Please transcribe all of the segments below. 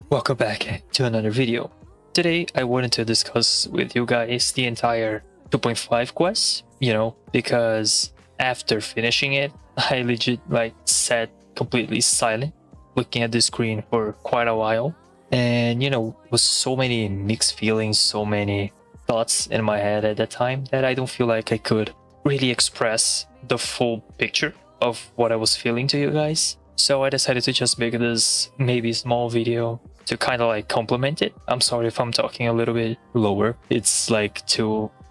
Welcome back to another video. Today I wanted to discuss with you guys the entire 2.5 quest, because after finishing it, I legit sat completely silent, looking at the screen for quite a while. And with so many mixed feelings, so many thoughts in my head at that time that I don't feel like I could really express the full picture of what I was feeling to you guys. So I decided to just make this maybe small video to kind of complement it. I'm sorry if I'm talking a little bit lower. It's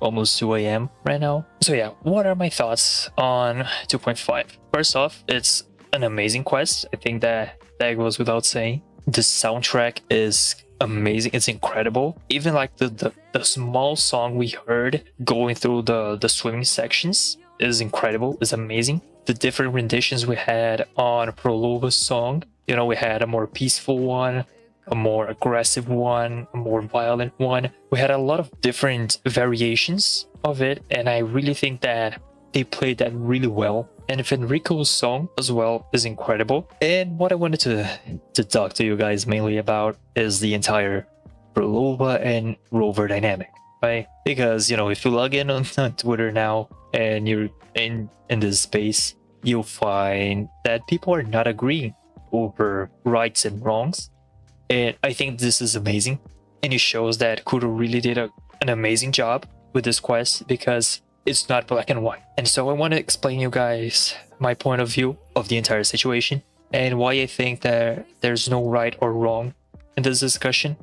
almost 2 a.m. right now. So yeah, what are my thoughts on 2.5? First off, it's an amazing quest. I think that goes without saying. The soundtrack is amazing. It's incredible. Even the small song we heard going through the swimming sections is incredible. It's amazing. The different renditions we had on Phrolova's song. We had a more peaceful one, a more aggressive one, a more violent one. We had a lot of different variations of it, and I really think that they played that really well. And Enrico's song as well is incredible. And what I wanted to talk to you guys mainly about is the entire Phrolova and Rover dynamic, right? Because if you log in on Twitter now and you're in this space, you'll find that people are not agreeing over rights and wrongs. And I think this is amazing, and it shows that Kuro really did an amazing job with this quest because it's not black and white. And so I want to explain you guys my point of view of the entire situation and why I think that there's no right or wrong in this discussion,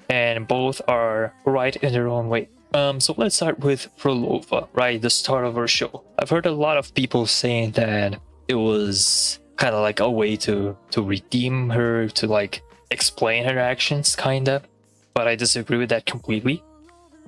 and both are right in their own way. So let's start with Phrolova, right? The start of our show. I've heard a lot of people saying that it was kind of like a way to redeem her, to explain her actions, kinda, but I disagree with that completely.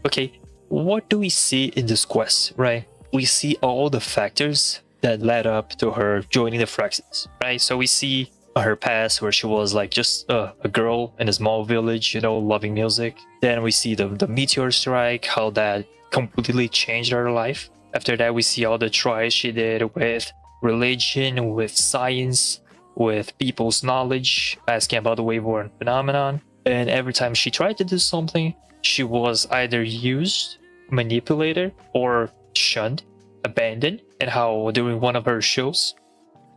Okay, what do we see in this quest, right? We see all the factors that led up to her joining the Phraxis, right? So we see her past, where she was just a girl in a small village, loving music. Then we see the meteor strike, how that completely changed her life. After that, we see all the tries she did with religion, with science, with people's knowledge, asking about the wave-worn phenomenon. And every time she tried to do something, she was either used, manipulated, or shunned, abandoned. And how during one of her shows,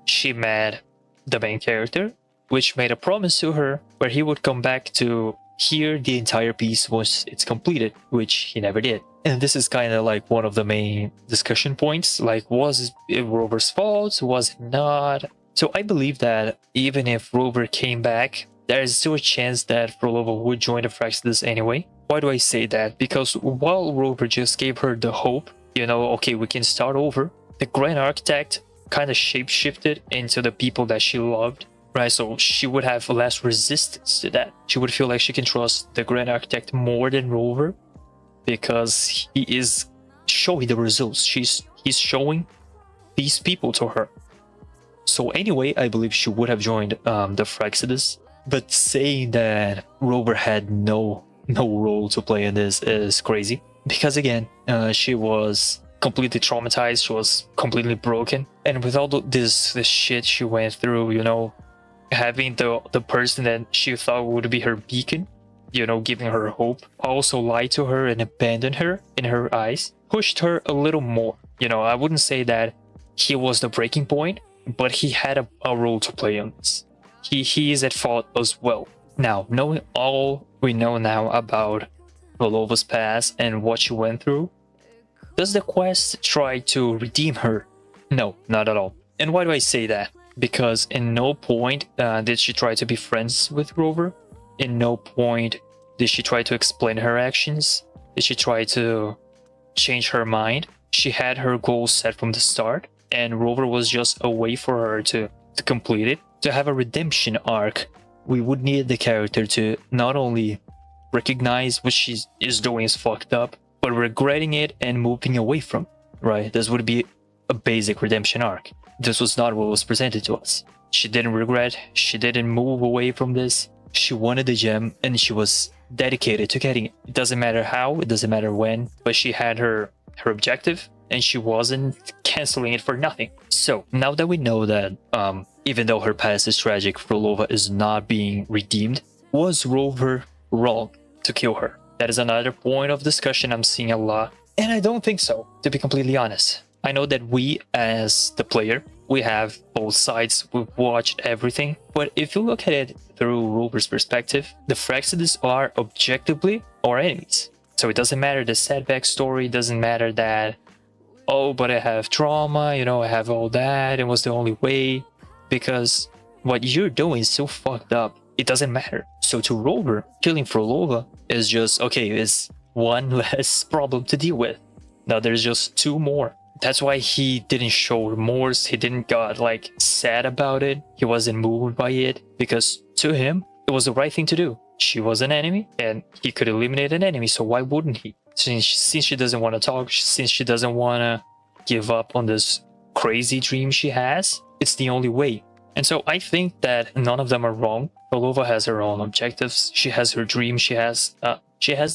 she met the main character, which made a promise to her where he would come back to hear the entire piece once it's completed, which he never did. And this is kind of one of the main discussion points. Was it Rover's fault? Was it not? So I believe that even if Rover came back, there is still a chance that Phrolova would join the Phraxis anyway. Why do I say that? Because while Rover just gave her the hope, okay, we can start over, the Grand Architect kind of shapeshifted into the people that she loved, right? So she would have less resistance to that. She would feel like she can trust the Grand Architect more than Rover because he is showing the results. He's showing these people to her. So anyway, I believe she would have joined the Phraxis. But saying that Rover had no role to play in this is crazy. Because again, she was completely traumatized. She was completely broken. And with all this shit she went through, having the person that she thought would be her beacon, giving her hope, also lied to her and abandoned her in her eyes, pushed her a little more. I wouldn't say that he was the breaking point, but he had a role to play on this. He is at fault as well. Now, knowing all we know now about Phrolova's past and what she went through, does the quest try to redeem her? No, not at all. And why do I say that? Because in no point did she try to be friends with Rover. In no point did she try to explain her actions. Did she try to change her mind? She had her goals set from the start, and Rover was just a way for her to complete it. To have a redemption arc, we would need the character to not only recognize what she is doing is fucked up, but regretting it and moving away from it, right? This would be a basic redemption arc. This was not what was presented to us. She didn't regret, she didn't move away from this. She wanted the gem and she was dedicated to getting it. It doesn't matter how, it doesn't matter when, but she had her objective and she wasn't canceling it for nothing. So now that we know that even though her past is tragic, Phrolova is not being redeemed, was Rover wrong to kill her? That is another point of discussion I'm seeing a lot. And I don't think so, to be completely honest. I know that we, as the player, we have both sides, we've watched everything. But if you look at it through Rover's perspective, the Fraxidus are objectively our enemies. So it doesn't matter the setback story, it doesn't matter that, oh, but I have trauma, you know, I have all that, it was the only way. Because what you're doing is so fucked up, it doesn't matter. So to Rover, killing Phrolova is just, okay, it's one less problem to deal with. Now there's just two more. That's why he didn't show remorse, he didn't got like sad about it, he wasn't moved by it, because to him, it was the right thing to do. She was an enemy, and he could eliminate an enemy, so why wouldn't he? Since she doesn't want to talk, since she doesn't want to give up on this crazy dream she has, it's the only way. And so I think that none of them are wrong. Phrolova has her own objectives, she has her dream, she has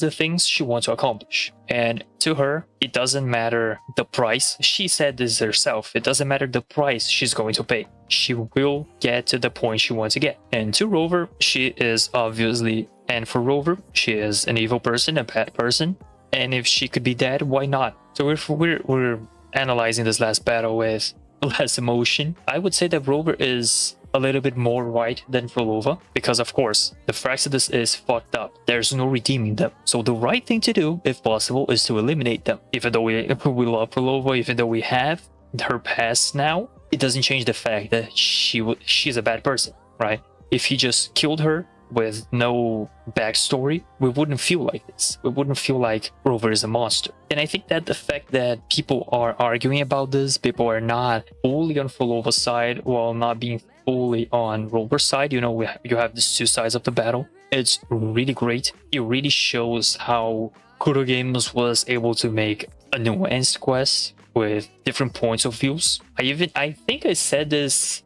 the things she wants to accomplish. And to her, it doesn't matter the price. She said this herself. It doesn't matter the price she's going to pay. She will get to the point she wants to get. And to Rover, she is obviously, and for Rover, she is an evil person, a bad person. And if she could be dead, why not? So if we're analyzing this last battle with less emotion, I would say that Rover is a little bit more right than Phrolova, because of course the Fraxidus is fucked up, there's no redeeming them. So the right thing to do, if possible, is to eliminate them. Even though we love Phrolova, even though we have her past now, it doesn't change the fact that she's a bad person, right? If he just killed her with no backstory, we wouldn't feel like this. We wouldn't feel like Rover is a monster. And I think that the fact that people are arguing about this, people are not fully on Phrolova's side while not being fully on Rover's side, you know, you have these two sides of the battle. It's really great. It really shows how Kuro Games was able to make a nuanced quest with different points of views. I think I said this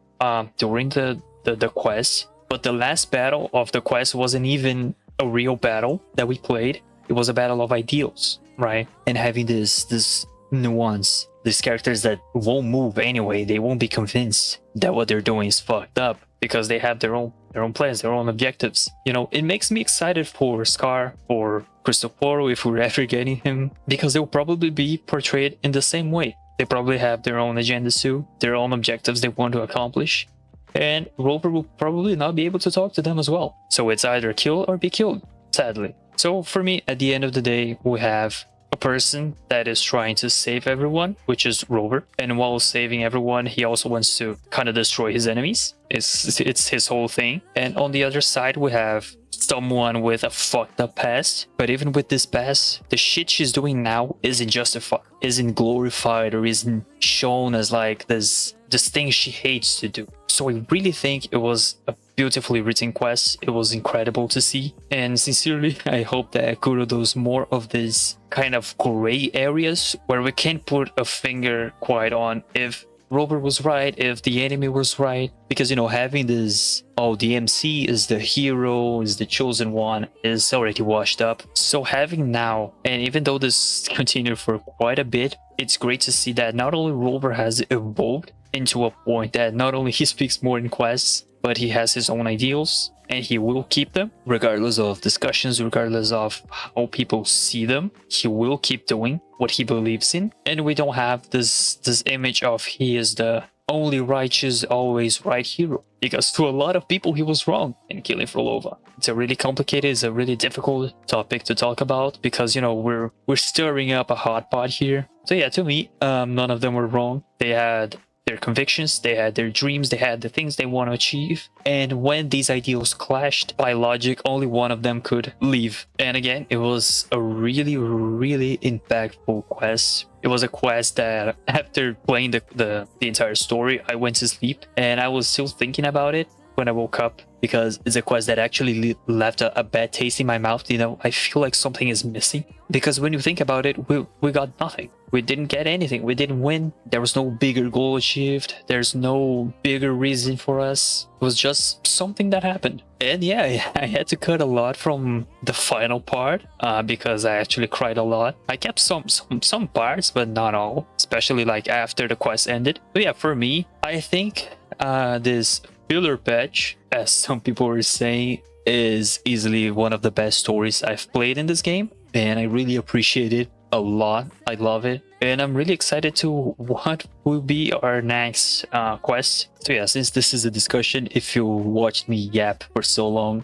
during the quest, but the last battle of the quest wasn't even a real battle that we played. It was a battle of ideals, right? And having this nuance, these characters that won't move anyway, they won't be convinced that what they're doing is fucked up because they have their own plans, their own objectives. You know, it makes me excited for Scar, for Cristoforo, if we're ever getting him, because they'll probably be portrayed in the same way. They probably have their own agendas too, their own objectives they want to accomplish. And Rover will probably not be able to talk to them as well. So it's either kill or be killed, sadly. So for me, at the end of the day, we have a person that is trying to save everyone, which is Rover. And while saving everyone, he also wants to kind of destroy his enemies. It's his whole thing. And on the other side, we have someone with a fucked up past. But even with this past, the shit she's doing now isn't justified, isn't glorified, or isn't shown as like this thing she hates to do. So I really think it was a beautifully written quest. It was incredible to see. And sincerely, I hope that Kuro does more of these kind of gray areas where we can't put a finger quite on if Rover was right, if the enemy was right. Because, you know, having this, oh, the MC is the hero, is the chosen one, is already washed up. So having now, and even though this continued for quite a bit, it's great to see that not only Rover has evolved into a point that not only he speaks more in quests, but he has his own ideals and he will keep them regardless of discussions, regardless of how people see them. He will keep doing what he believes in, and we don't have this image of he is the only righteous, always right hero, because to a lot of people he was wrong in killing Phrolova. It's a really complicated, it's a really difficult topic to talk about, because, you know, we're stirring up a hot pot here. So yeah, to me, none of them were wrong. They had their convictions, they had their dreams, they had the things they want to achieve. And when these ideals clashed, by logic, only one of them could leave. And again, it was a really, really impactful quest. It was a quest that after playing the entire story, I went to sleep and I was still thinking about it when I woke up, because it's a quest that actually left a bad taste in my mouth. You know, I feel like something is missing, because when you think about it, we got nothing. We didn't get anything. We didn't win. There was no bigger goal achieved. There's no bigger reason for us. It was just something that happened. And yeah, I had to cut a lot from the final part because I actually cried a lot. I kept some parts, but not all, especially like after the quest ended. But yeah, for me, I think this filler patch, as some people were saying, is easily one of the best stories I've played in this game, and I really appreciate it a lot. I love it, and I'm really excited to what will be our next quest. So yeah, since this is a discussion, if you watched me yap for so long,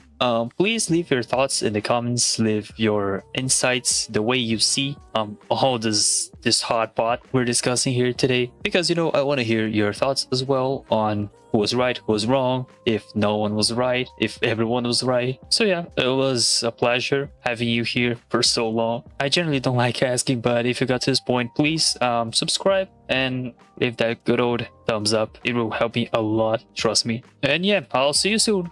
please leave your thoughts in the comments, leave your insights, the way you see all this hot pot we're discussing here today, because I want to hear your thoughts as well on who was right, who was wrong, if no one was right, if everyone was right. So yeah, it was a pleasure having you here for so long. I generally don't like asking, but if you got to this point, please subscribe and leave that good old thumbs up. It will help me a lot, trust me. And yeah, I'll see you soon.